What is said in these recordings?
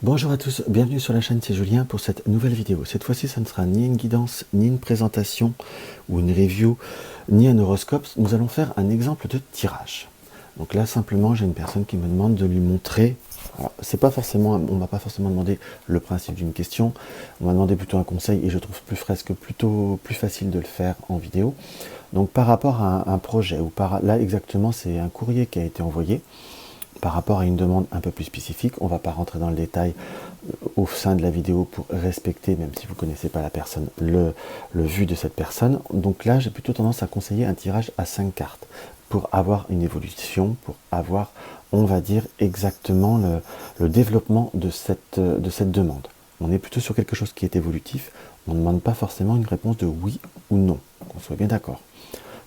Bonjour à tous, bienvenue sur la chaîne, c'est Julien pour cette nouvelle vidéo. Cette fois-ci, ça ne sera ni une guidance, ni une présentation, ou une review, ni un horoscope. Nous allons faire un exemple de tirage. Donc là, simplement, j'ai une personne qui me demande de lui montrer. Alors, c'est pas forcément, on m'a pas forcément demandé le principe d'une question. On m'a demandé plutôt un conseil et je trouve plus fresque, plutôt plus facile de le faire en vidéo. Donc par rapport à un projet, ou là exactement, c'est un courrier qui a été envoyé par rapport à une demande un peu plus spécifique. On ne va pas rentrer dans le détail au sein de la vidéo pour respecter, même si vous ne connaissez pas la personne, le vu de cette personne. Donc là, j'ai plutôt tendance à conseiller un tirage à 5 cartes pour avoir une évolution, pour avoir, on va dire, exactement le développement de cette demande. On est plutôt sur quelque chose qui est évolutif. On ne demande pas forcément une réponse de oui ou non, qu'on soit bien d'accord.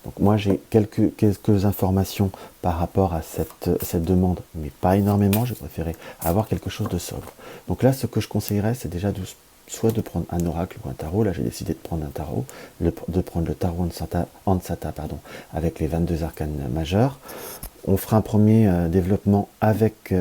Donc moi j'ai quelques informations par rapport à cette demande, mais pas énormément, j'ai préféré avoir quelque chose de sobre. Donc là ce que je conseillerais c'est déjà soit de prendre un oracle ou un tarot. Là j'ai décidé de prendre un tarot, de prendre le tarot Ansata, pardon, avec les 22 arcanes majeurs. On fera un premier développement avec,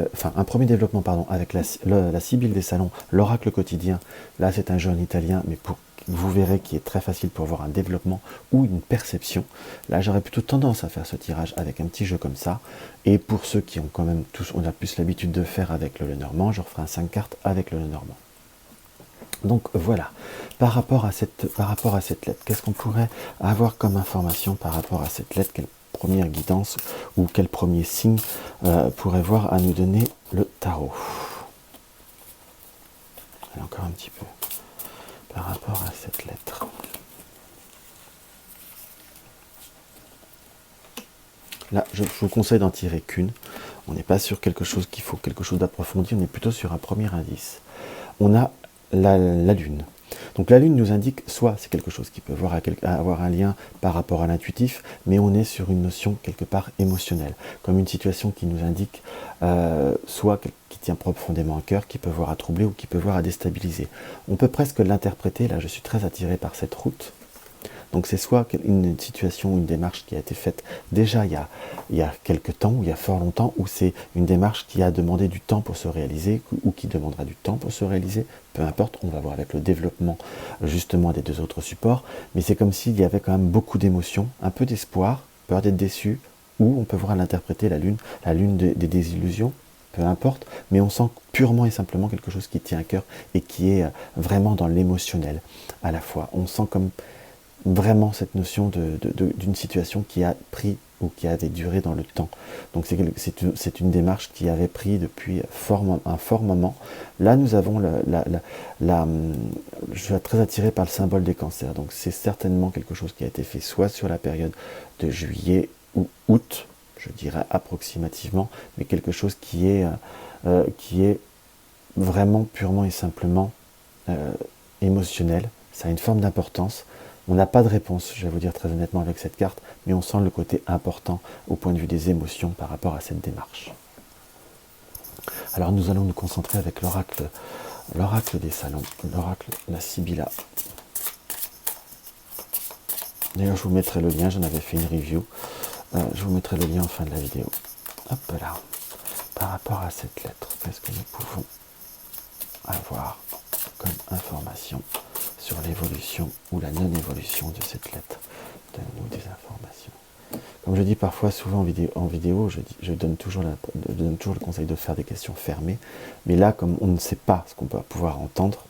avec la Sibylle des salons, l'oracle quotidien. Là c'est un jeu en italien, mais vous verrez qu'il est très facile pour voir un développement ou une perception. Là, j'aurais plutôt tendance à faire ce tirage avec un petit jeu comme ça. Et pour ceux qui ont quand même on a plus l'habitude de faire avec le Lenormand, je referai un 5 cartes avec le Lenormand. Donc voilà, par rapport à cette lettre, qu'est-ce qu'on pourrait avoir comme information par rapport à cette lettre? Quelle première guidance ou quel premier signe pourrait voir à nous donner le tarot? Allez, encore un petit peu par rapport à cette lettre. Là, je vous conseille d'en tirer qu'une. On n'est pas sur quelque chose qu'il faut, quelque chose d'approfondi, on est plutôt sur un premier indice. On a la Lune. Donc la Lune nous indique, soit c'est quelque chose qui peut avoir un lien par rapport à l'intuitif, mais on est sur une notion quelque part émotionnelle, comme une situation qui nous indique soit qui tient profondément à cœur, qui peut voir à troubler ou qui peut voir à déstabiliser. On peut presque l'interpréter, là je suis très attiré par cette route. Donc c'est soit une situation, une démarche qui a été faite déjà il y a quelques temps, ou il y a fort longtemps, ou c'est une démarche qui a demandé du temps pour se réaliser, ou qui demandera du temps pour se réaliser, peu importe, on va voir avec le développement justement des deux autres supports, mais c'est comme s'il y avait quand même beaucoup d'émotions, un peu d'espoir, peur d'être déçu, ou on peut voir l'interpréter la lune des désillusions, peu importe, mais on sent purement et simplement quelque chose qui tient à cœur et qui est vraiment dans l'émotionnel à la fois. On sent comme vraiment cette notion d'une situation qui a pris ou qui avait duré dans le temps. Donc c'est une démarche qui avait pris depuis un fort moment. Là, nous avons je suis très attiré par le symbole des cancers. Donc c'est certainement quelque chose qui a été fait soit sur la période de juillet ou août, je dirais approximativement, mais quelque chose qui est vraiment purement et simplement émotionnel. Ça a une forme d'importance. On n'a pas de réponse, je vais vous dire très honnêtement avec cette carte, mais on sent le côté important au point de vue des émotions par rapport à cette démarche. Alors nous allons nous concentrer avec l'oracle des salons, l'oracle la Sibylla. D'ailleurs je vous mettrai le lien, j'en avais fait une review, je vous mettrai le lien en fin de la vidéo. Hop là, par rapport à cette lettre, qu'est-ce que nous pouvons avoir comme information sur l'évolution ou la non-évolution de cette lettre? Donne-nous des informations. Comme je dis parfois, souvent en vidéo, je donne toujours le conseil de faire des questions fermées. Mais là, comme on ne sait pas ce qu'on peut pouvoir entendre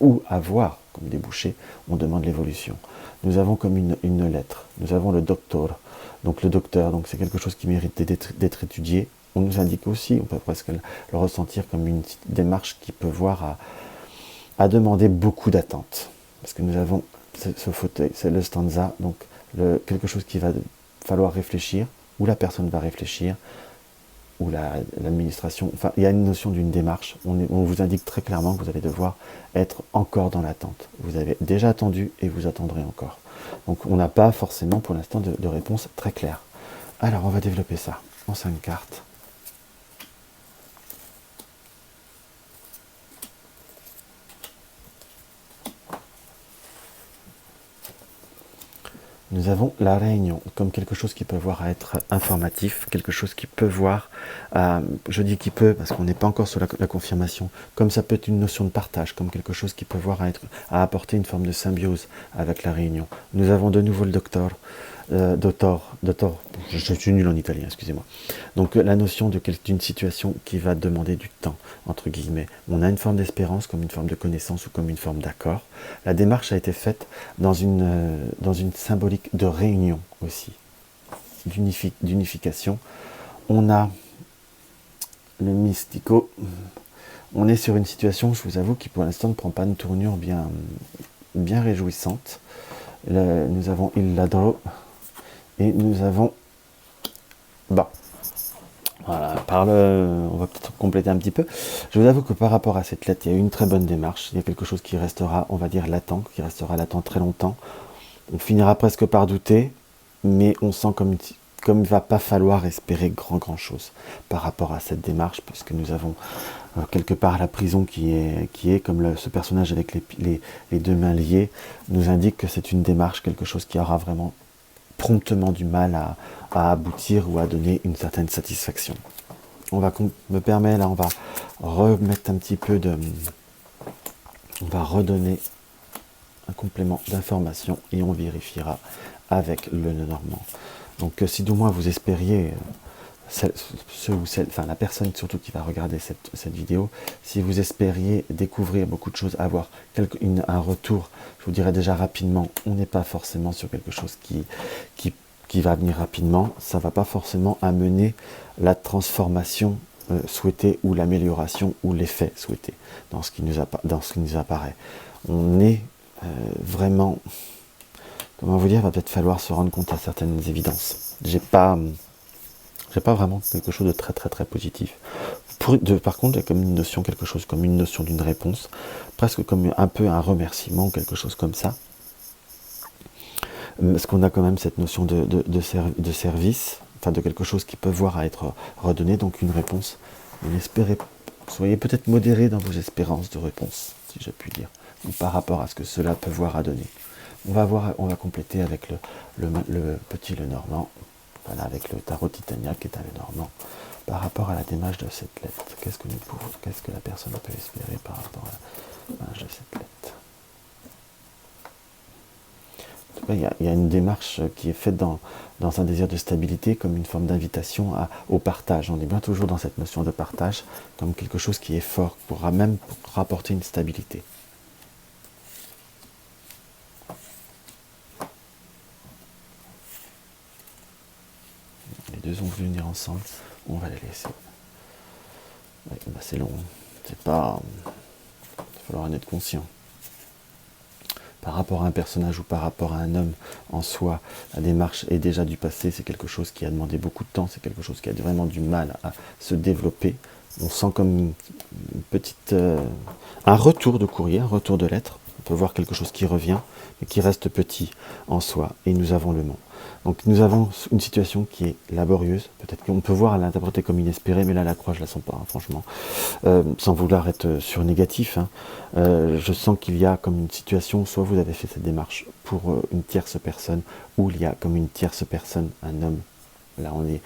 ou avoir comme débouché, on demande l'évolution. Nous avons comme une lettre. Nous avons le docteur. Donc le docteur, donc c'est quelque chose qui mérite d'être étudié. On nous indique aussi, on peut presque le ressentir comme une démarche qui peut voir à demander beaucoup d'attente. Parce que nous avons ce fauteuil, c'est le stanza, donc quelque chose qui va falloir réfléchir, ou la personne va réfléchir, ou l'administration, enfin il y a une notion d'une démarche, on vous indique très clairement que vous allez devoir être encore dans l'attente. Vous avez déjà attendu et vous attendrez encore. Donc on n'a pas forcément pour l'instant de réponse très claire. Alors on va développer ça en 5 cartes. Nous avons la réunion comme quelque chose qui peut voir à être informatif, quelque chose qui peut voir, je dis qui peut parce qu'on n'est pas encore sur la confirmation, comme ça peut être une notion de partage, comme quelque chose qui peut voir à apporter une forme de symbiose avec la réunion. Nous avons de nouveau le docteur, je suis nul en italien, excusez-moi. Donc la notion d'une situation qui va demander du temps, entre guillemets. On a une forme d'espérance comme une forme de connaissance ou comme une forme d'accord. La démarche a été faite dans une symbolique de réunion aussi, d'unification. On a le mystico. On est sur une situation, je vous avoue, qui pour l'instant ne prend pas une tournure bien réjouissante. Nous avons Il Ladro et nous avons Bon. Voilà, on va peut-être compléter un petit peu. Je vous avoue que par rapport à cette lettre, il y a eu une très bonne démarche. Il y a quelque chose qui restera, on va dire, latent, qui restera latent très longtemps. On finira presque par douter, mais on sent comme il ne va pas falloir espérer grand chose par rapport à cette démarche, puisque nous avons quelque part la prison qui est comme ce personnage avec les deux mains liées, nous indique que c'est une démarche, quelque chose qui aura vraiment promptement du mal à aboutir ou à donner une certaine satisfaction. On va remettre un petit peu on va redonner un complément d'information et on vérifiera avec le normand. Donc si du moins vous espériez, la personne surtout qui va regarder cette vidéo, si vous espériez découvrir beaucoup de choses, avoir un retour, je vous dirais déjà rapidement, on n'est pas forcément sur quelque chose qui va venir rapidement, ça ne va pas forcément amener la transformation souhaitée ou l'amélioration ou l'effet souhaité dans ce qui nous apparaît. On est vraiment, comment vous dire, va peut-être falloir se rendre compte à certaines évidences. J'ai pas vraiment quelque chose de très positif. Par contre, il y a comme une notion, comme une notion d'une réponse, presque comme un peu un remerciement, quelque chose comme ça. Parce qu'on a quand même cette notion de service, enfin de quelque chose qui peut voir à être redonné, donc une réponse. Soyez peut-être modéré dans vos espérances de réponse, si j'ai pu dire, ou par rapport à ce que cela peut voir à donner. On va compléter avec le petit Lenormand, voilà, avec le tarot Titania qui est à Lenormand, par rapport à la démarche de cette lettre. Qu'est-ce que la personne peut espérer par rapport à la démarche de cette lettre? En tout cas, il y a une démarche qui est faite dans un désir de stabilité, comme une forme d'invitation au partage. On est bien toujours dans cette notion de partage, comme quelque chose qui est fort, pour rapporter une stabilité. Les deux ont voulu venir ensemble, on va les laisser. Ouais, c'est long, c'est pas... Il va falloir en être conscient. Par rapport à un personnage ou par rapport à un homme en soi, la démarche est déjà du passé, c'est quelque chose qui a demandé beaucoup de temps, c'est quelque chose qui a vraiment du mal à se développer. On sent comme une petite... un retour de courrier, un retour de lettre. On peut voir quelque chose qui revient, mais qui reste petit en soi. Et nous avons le monde. Donc nous avons une situation qui est laborieuse. Peut-être qu'on peut voir à l'interpréter comme inespérée, mais là la croix je la sens pas, hein, franchement. Sans vouloir être surnégatif, hein. Je sens qu'il y a comme une situation, soit vous avez fait cette démarche pour une tierce personne, ou il y a comme une tierce personne, un homme. Là on est,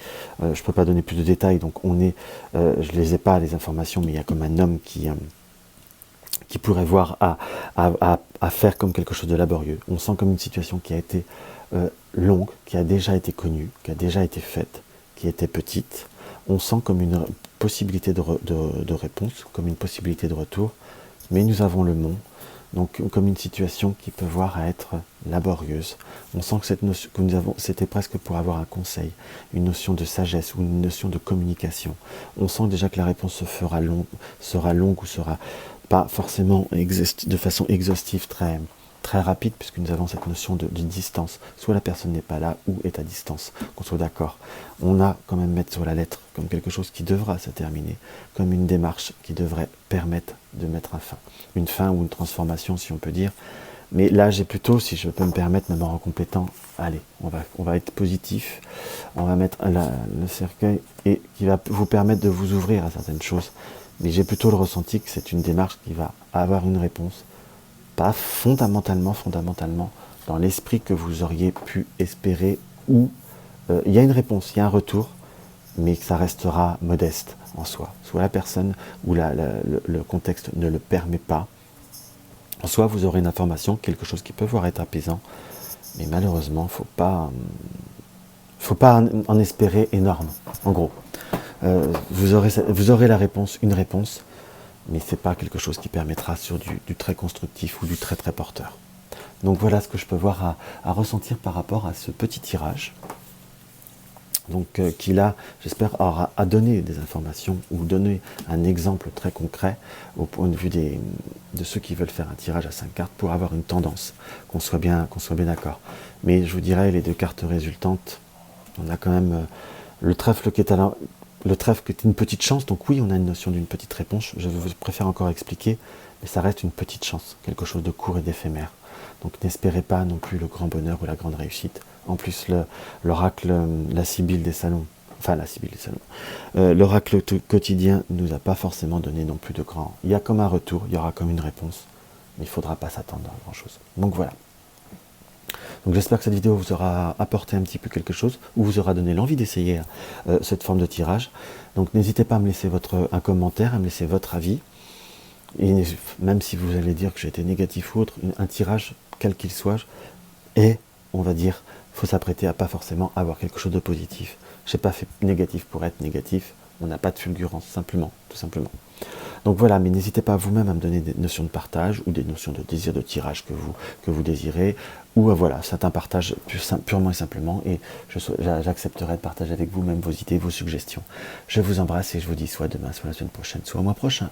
je peux pas donner plus de détails, donc on est, je les ai pas les informations, mais il y a comme un homme qui pourrait voir à faire comme quelque chose de laborieux. On sent comme une situation qui a été longue, qui a déjà été connue, qui a déjà été faite, qui était petite. On sent comme une possibilité de réponse, comme une possibilité de retour, mais nous avons le mont, donc comme une situation qui peut voir à être laborieuse. On sent que cette notion que nous avons, c'était presque pour avoir un conseil, une notion de sagesse ou une notion de communication. On sent déjà que la réponse sera longue ou sera pas forcément de façon exhaustive très rapide, puisque nous avons cette notion de distance. Soit la personne n'est pas là, ou est à distance, qu'on soit d'accord. On a quand même mettre sur la lettre comme quelque chose qui devra se terminer, comme une démarche qui devrait permettre de mettre une fin ou une transformation, si on peut dire. Mais là, j'ai plutôt, si je peux me permettre, même en complétant, allez, on va être positif, on va mettre le cercueil, et qui va vous permettre de vous ouvrir à certaines choses. Mais j'ai plutôt le ressenti que c'est une démarche qui va avoir une réponse, pas fondamentalement, dans l'esprit que vous auriez pu espérer, ou il y a une réponse, il y a un retour, mais que ça restera modeste en soi. Soit la personne ou le contexte ne le permet pas, soit vous aurez une information, quelque chose qui peut voir être apaisant, mais malheureusement, faut pas en espérer énorme, en gros. Vous aurez la réponse, une réponse, mais c'est pas quelque chose qui permettra sur du très constructif ou du très très porteur. Donc voilà ce que je peux voir à ressentir par rapport à ce petit tirage. Donc qui là, j'espère, aura à donner des informations ou donner un exemple très concret au point de vue de ceux qui veulent faire un tirage à 5 cartes pour avoir une tendance, qu'on soit bien d'accord. Mais je vous dirais, les 2 cartes résultantes, on a quand même le trèfle qui est une petite chance, donc oui, on a une notion d'une petite réponse, je préfère encore expliquer, mais ça reste une petite chance, quelque chose de court et d'éphémère. Donc n'espérez pas non plus le grand bonheur ou la grande réussite. En plus, l'oracle, la Sibylle des salons, l'oracle quotidien ne nous a pas forcément donné non plus de grand. Il y a comme un retour, il y aura comme une réponse, mais il ne faudra pas s'attendre à grand chose. Donc voilà. Donc j'espère que cette vidéo vous aura apporté un petit peu quelque chose, ou vous aura donné l'envie d'essayer cette forme de tirage. Donc n'hésitez pas à me laisser un commentaire, à me laisser votre avis. Et même si vous allez dire que j'ai été négatif ou autre, un tirage, quel qu'il soit, et on va dire, faut s'apprêter à pas forcément avoir quelque chose de positif. Je n'ai pas fait négatif pour être négatif, on n'a pas de fulgurance, tout simplement. Donc voilà, mais n'hésitez pas vous-même à me donner des notions de partage ou des notions de désir de tirage que vous désirez, ou voilà, certains partagent purement et simplement, et j'accepterai de partager avec vous même vos idées, vos suggestions. Je vous embrasse et je vous dis soit demain, soit la semaine prochaine, soit au mois prochain.